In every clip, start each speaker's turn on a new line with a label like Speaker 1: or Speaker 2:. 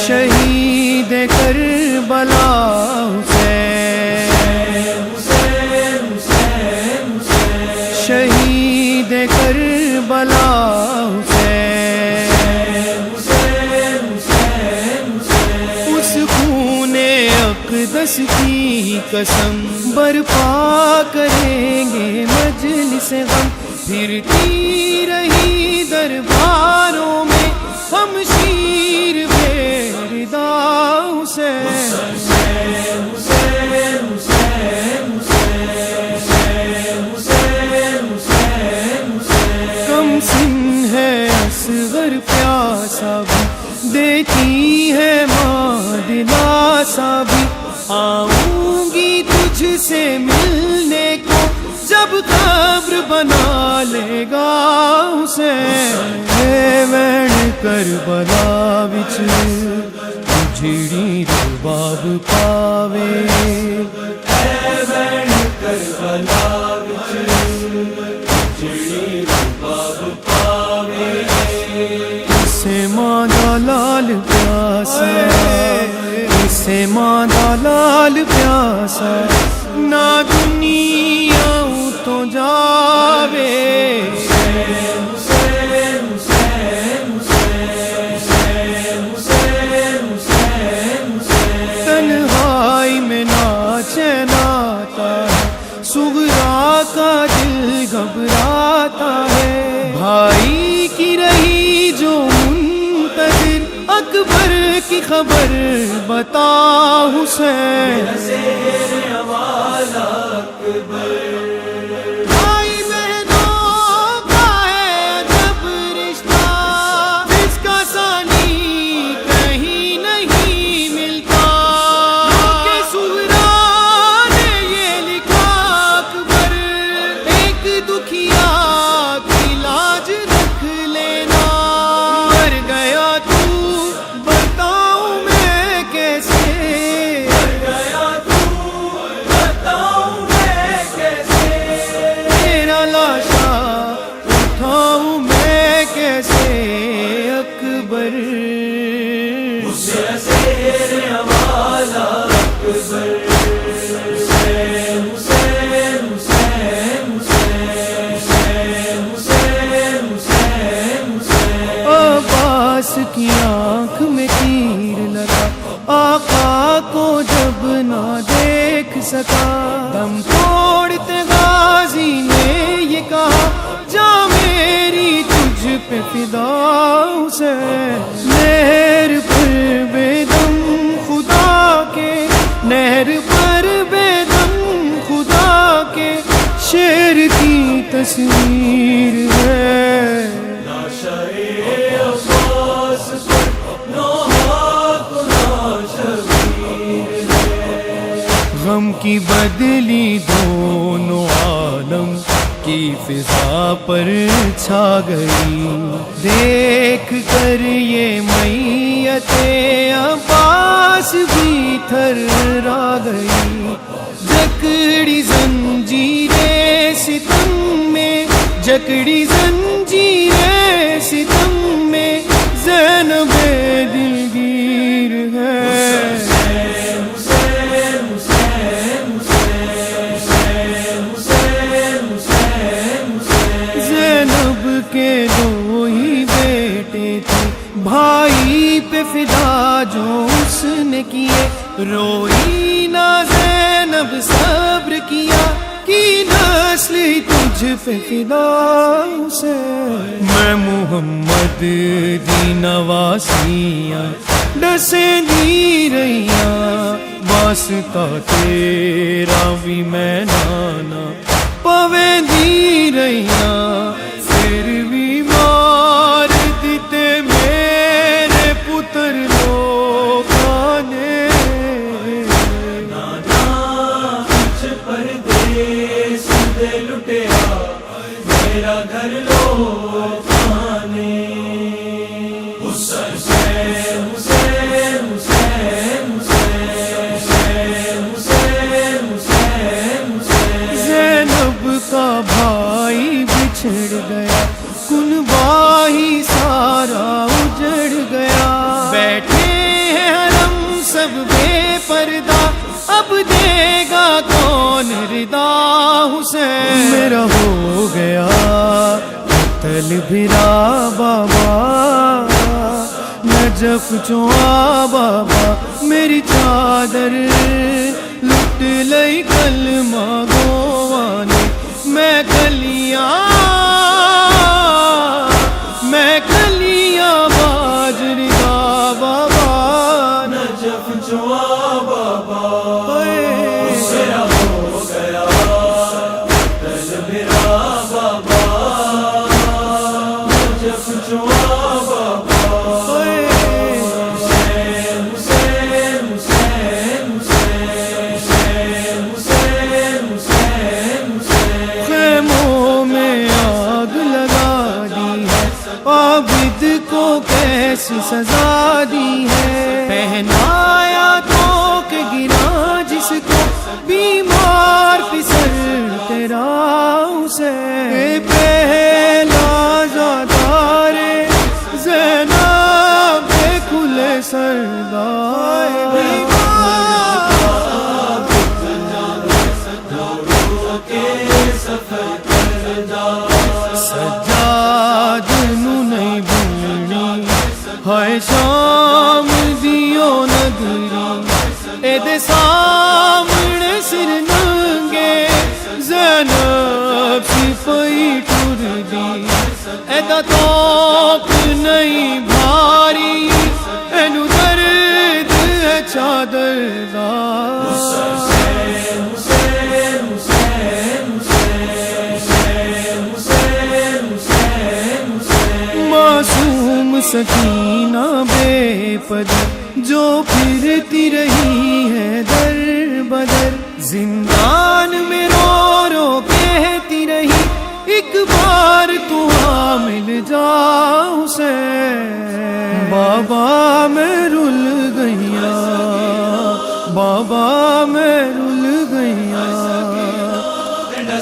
Speaker 1: شہید کربلا حسین، شہید کربلا حسین، اس خون اقدس کی قسم برپا کریں گے مجلس غم، پھرتی رہی درباروں میں ہم شیر بیردا کم سن ہے اصغر پیاسا بھی، دیتی ہے ماں دلاسا بھی، آؤں گی تجھ سے ملنے کو جب قبر بنا لے گا حسین، وین کربلا وچ جڑی رباب پاوے، وین کربلا وچ جڑی رباب پاوے، اسے ماں دا لال پیاسا، اسے ماں دا لال پیاسا، نہ دنیا تو جاوے، تنہائی میں ناچے ناتا ہے، صغرا کا دل گھبراتا ہے، بھائی کی رہی جو منتظر اکبر کی خبر بتا حسین، بھائی بہنوں کا ہے عجب رشتہ، جس کا ثانی کہیں نہیں ملتا، کہ صغرا نے یہ لکھا اکبر، ایک دکھیا کی لاج رکھ لینا، مر گیا تو بتاؤں میں کیسے، مر گیا تو بتاؤں میں کیسے، تیرا لاشا اٹھاؤں میں کیسے اکبر، عباس کی آنکھ میں تیر لگا، آقا کو جب نہ دیکھ سکا، دم توڑتے غازی نے یہ کہا، جا میری تجھ پہ فدا حسین، نہر پر بے دم خدا کے، نہر پر بے دم خدا کے، شیر کی تصویر ہے، غم کی بدلی دونوں عالم کی فضا پر چھا گئی، دیکھ کر یہ میت عباس بھی تھرا گئی، جکڑی زنجیریں ستم میں، جکڑی زنجیریں ستم میں، زینب دلگیر ہے، زینب کے دو ہی بیٹے تھے، بھائی پہ فدا جو اس نے کیے، روئی نہ زینب صبر کیا، کی نسل تجھ پہ فدا حسین، میں محمد دی نواسیاں ڈسیں دی رہیاں، واسطہ تیرا بھی میں نانا پویں دی رہیاں، پھر بھی مار دیتے میرے پتر لوگاں نے، نانا کچھ پردیس دے لٹیا میرا گھر لوگاں نے، حسین زینب کا بھائی بچھڑ گیا، کنبہ ہی سارا اجڑ گیا، بیٹھے ہیں حرم سب بے پردہ، اب دے گا کون ردا؟ حسین میرا ہو گیا قتل بھرا بابا، نجف چوا بابا، میری چادر لٹ لئی کلمہ گوانے، میں کلیاں باجری دا بابا، نجف چوا بابا، میرا ہو گیا قتل بھرا بابا، نجف چوا بابا، عابد کو کیسی سزا دی ہے، پہنایا تو کہ گرا جس کو، بیمار پسر تیرا حسین، پہلا زادار زینب کھلے سردار، سجاد نو نہیں بھولنی ہائے شام دیو نگری، اے دے سامنے سر ننگے زینب سپاہی ٹر دی، اے دا توپ نہیں بھاری، اینو درد ہے چادر دا، معصوم سکینہ بے پدر جو پھرتی رہی ہے در بدر، زندان میں رو رو کہتی رہی، ایک بار تو مل جا حسین، بابا میں رل گیا، بابا میں رل گیا،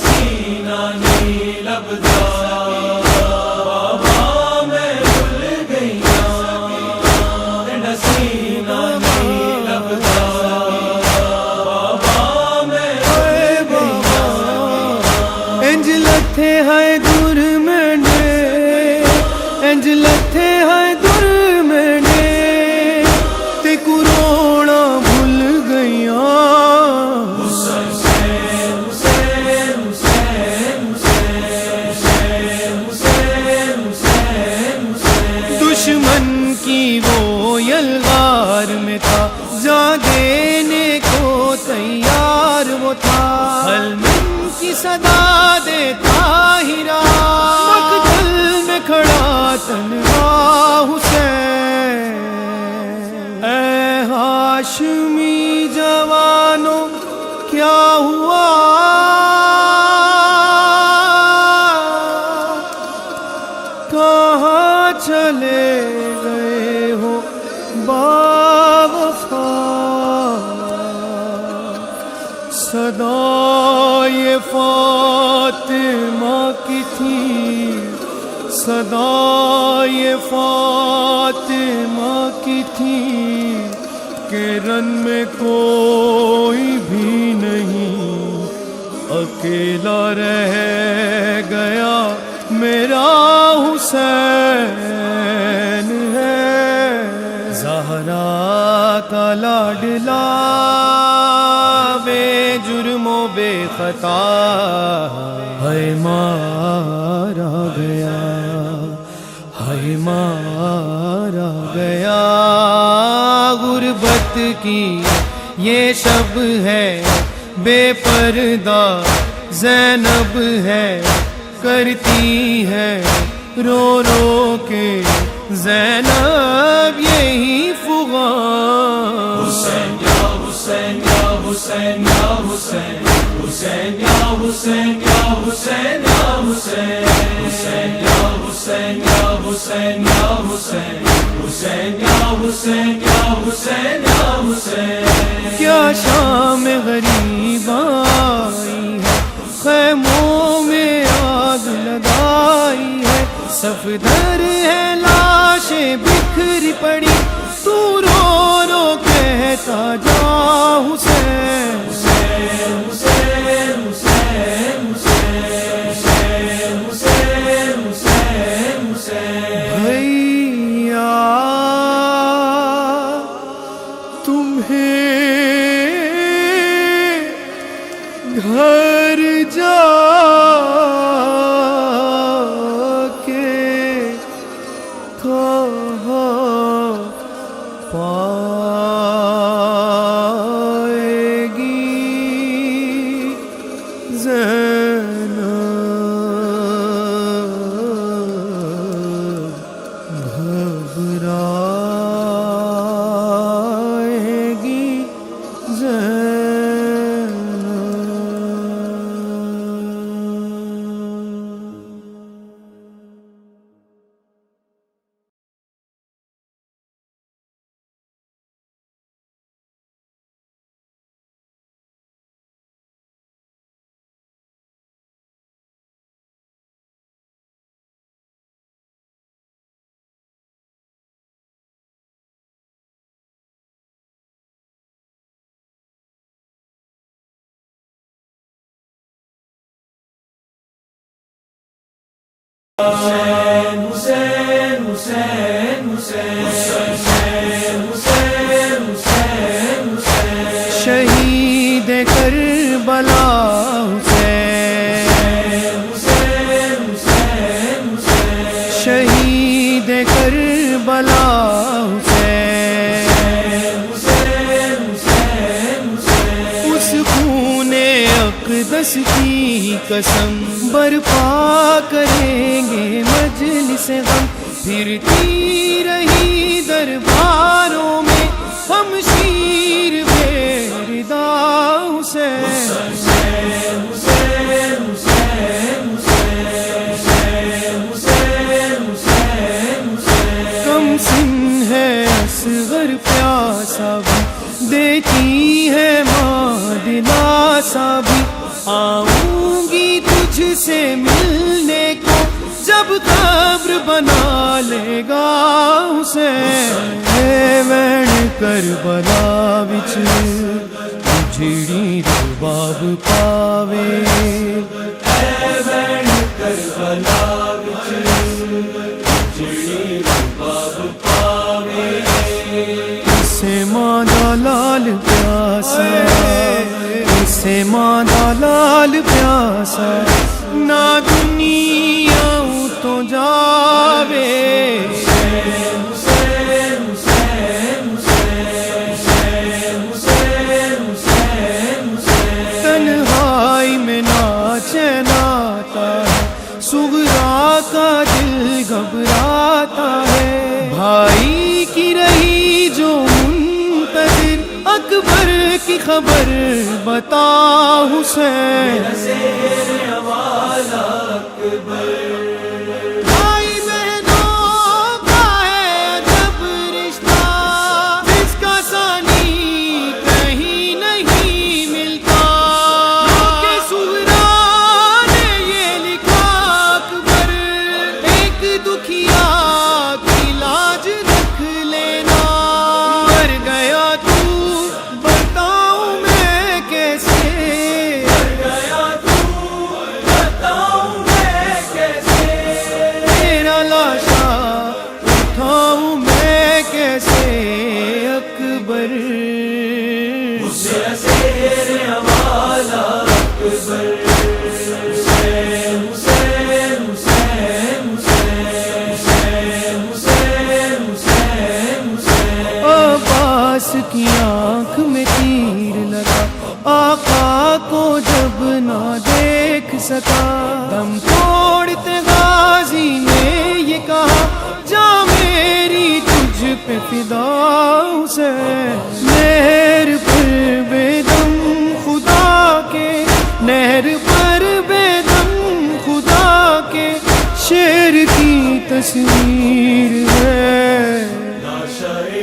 Speaker 1: سینہ نہیں لبدا، ہے دور میں نے انج لتھے ہے دور میں نے، تے کروڑا بھول گیا، دشمن کی وہ یلغار میں تھا، جا دینے کو تیار وہ تھا، حلمن کی صدا دیتا ہیرا، مقتل میں کھڑا تنہا حسین، اے ہاشمی جوانوں کیا ہوا، کہاں چلے گئے ہو باوفا، صدا یہ فاطمہ کی تھی، صدا یہ فاطمہ کی تھی، کہ رن میں کوئی بھی نہیں، اکیلا رہ گیا میرا حسین ہے، زہرا کا لاڈلا بے جرم و بے خطا، ہے مارا گیا، ہے مارا گیا، غربت کی یہ شب ہے، بے پردہ زینب ہے، کرتی ہے رو رو کے زینب یہی فغان، حسین یا حسین یا حسین یا حسین، حسین یا حسین یا حسین یا حسین، حسین یا حسین
Speaker 2: حسین یا حسین یا حسین، حسین یا حسین یا حسین یا حسین.
Speaker 1: کیا شام غریب آئی ہے، خیموں میں آگ لگائی ہے، صفدر ہے لاشیں بکھری پڑی، تو رو رو کہتا جا حسین.
Speaker 2: حسین حسین حسین حسین حسین حسین حسین.
Speaker 1: بھیا تمہیں گھر جا کے کہاں پائے گی زینب، گھبرائے گی زینب.
Speaker 2: حسین حسین حسین حسین حسین حسین حسین.
Speaker 1: شہید کربلا حسین،
Speaker 2: حسین حسین حسین.
Speaker 1: شہید کربلا حسین،
Speaker 2: حسین حسین حسین.
Speaker 1: اس خون اقدس کی قسم برپا کریں گے مجلس غم، پھرتی رہی درباروں میں ہم شیر بے ردا حسین.
Speaker 2: حسین حسین حسین حسین حسین حسین حسین.
Speaker 1: کم سن ہے اصغر پیاسا بھی، دیتی ہے ماں دلاسا بھی، آؤں گی تجھ سے ملنے کو جب قبر بنا لے گا حسین. اے وین کربلا وچ اجڑی رباب پاوے،
Speaker 2: اے وین کربلا وچ اجڑی رباب پاوے.
Speaker 1: اسے ماں دا لال پیاسا، اسے ماں دا لال پیاسا، نہ دنیا تو جاوے.
Speaker 2: حسین حسین حسین حسین حسین حسین حسین.
Speaker 1: تنہائی میں ناچین آتا ہے، صغرا کا دل گھبراتا ہے، بھائی کی رہی جو منتظر، اکبر کی خبر بتا حسین.
Speaker 2: زیر والا اکبر.
Speaker 1: بھائی بہنوں کا ہے عجب رشتہ، جس کا ثانی کہیں نہیں ملتا، کہ صغرا نے یہ لکھا اکبر، ایک دکھیا کی لاج رکھ لینا. مر گیا تو بتاؤں میں کیسے،
Speaker 2: گیا تو بتاؤں میں کیسے.
Speaker 1: تیرا لاشا اٹھاؤں میں کیسے اکبر.
Speaker 2: زیر والا اکبر. حسین حسین حسین حسین حسین حسین حسین.
Speaker 1: عباس کی آنکھ میں تیر لگا، آقا کو جب نہ دیکھ سکا، دم توڑتے غازی نے یہ کہا، جا میری تجھ پہ فدا حسین. نہر پر بے دم خدا کے، نہر پر بے دم خدا کے، شیر کی تصویر ہے،
Speaker 2: ناشئے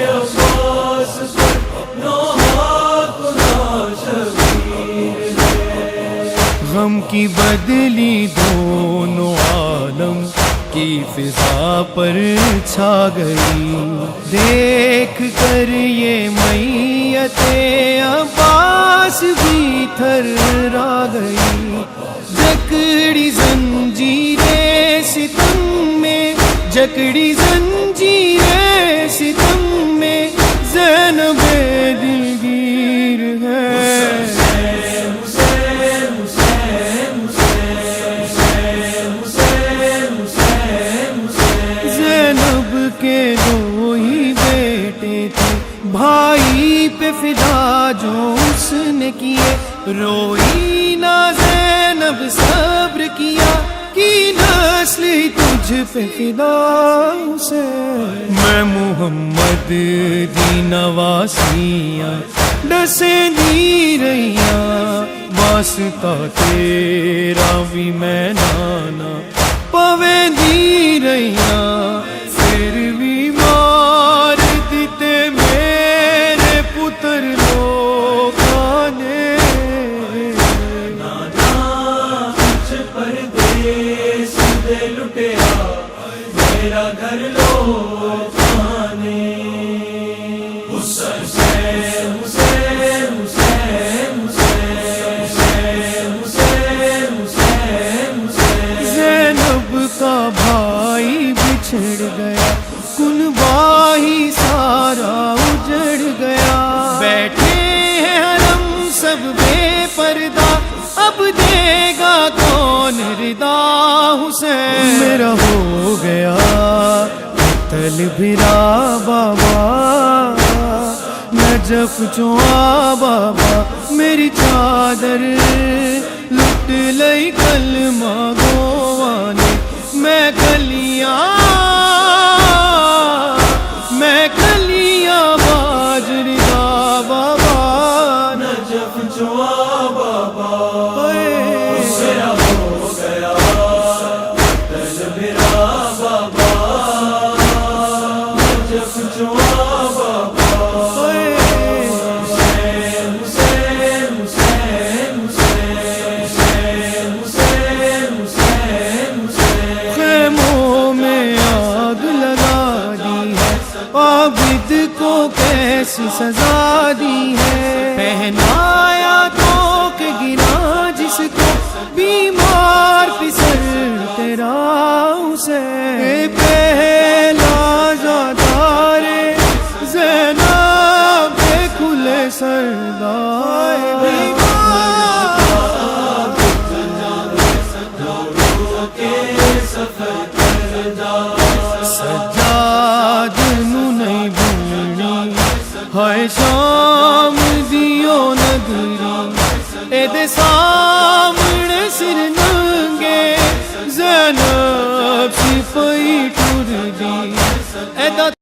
Speaker 2: عباس پر نوحات و ناشبیر ہے،
Speaker 1: غم کی بدلی دونوں عالم کی فضا پر چھا گئی، دیکھ کر یہ میت عباس بھی تھرا گئی، جکڑی زنجیریں ستم میں، جکڑی زنجیریں ستم میں، زینب دلگیر ہے، زینب کے دو ہی بیٹے تھے، بھائی پہ فدا جو اس نے کیے، روئی نہ زینب صبر کیا، کی نسل ہی تجھ پہ فدا سے، میں محمد دی نواسیاں ڈسے دی رہیاں، واسطہ تیرا بھی میں نانا پوے دی رہیاں، پھر بھی مار دیتے میرے پتر لوگاں نے،
Speaker 2: نانا کچھ پردیس دے لٹیا میرا گھر لوگاں نے، حسین حسین حسین حسین حسین حسین حسین،
Speaker 1: زینب کا بھائی بچھڑ گیا، کنبہ ہی سارا اجڑ گیا، بیٹھے ہیں حرم سب بے پردہ، اب دے گا کون ردا، حسین میرا ہو گیا قتل بھرا بابا، نجف چوا بابا، میری چادر لٹ لئی کلمہ گوانے، میں کلیاں باجری دا بابا،
Speaker 2: نجف چوا بابا، میرا ہو گیا قتل بھرا بابا، نجف چوا بابا، حسین حسین حسین حسین حسین حسین حسین،
Speaker 1: خیموں میں آگ لگا دی ہے، عابد کو کیسی سزا دی ہے، پہنایا تو کہ گرا جس کو، بیمار پسر تیرا حسین، پہلا زادار زینب کھلے سردار، سجاد نو نہیں بھولنی، ہائے شام دیو نگری، اے دے سامنے سر ننگے، زینب سی پئی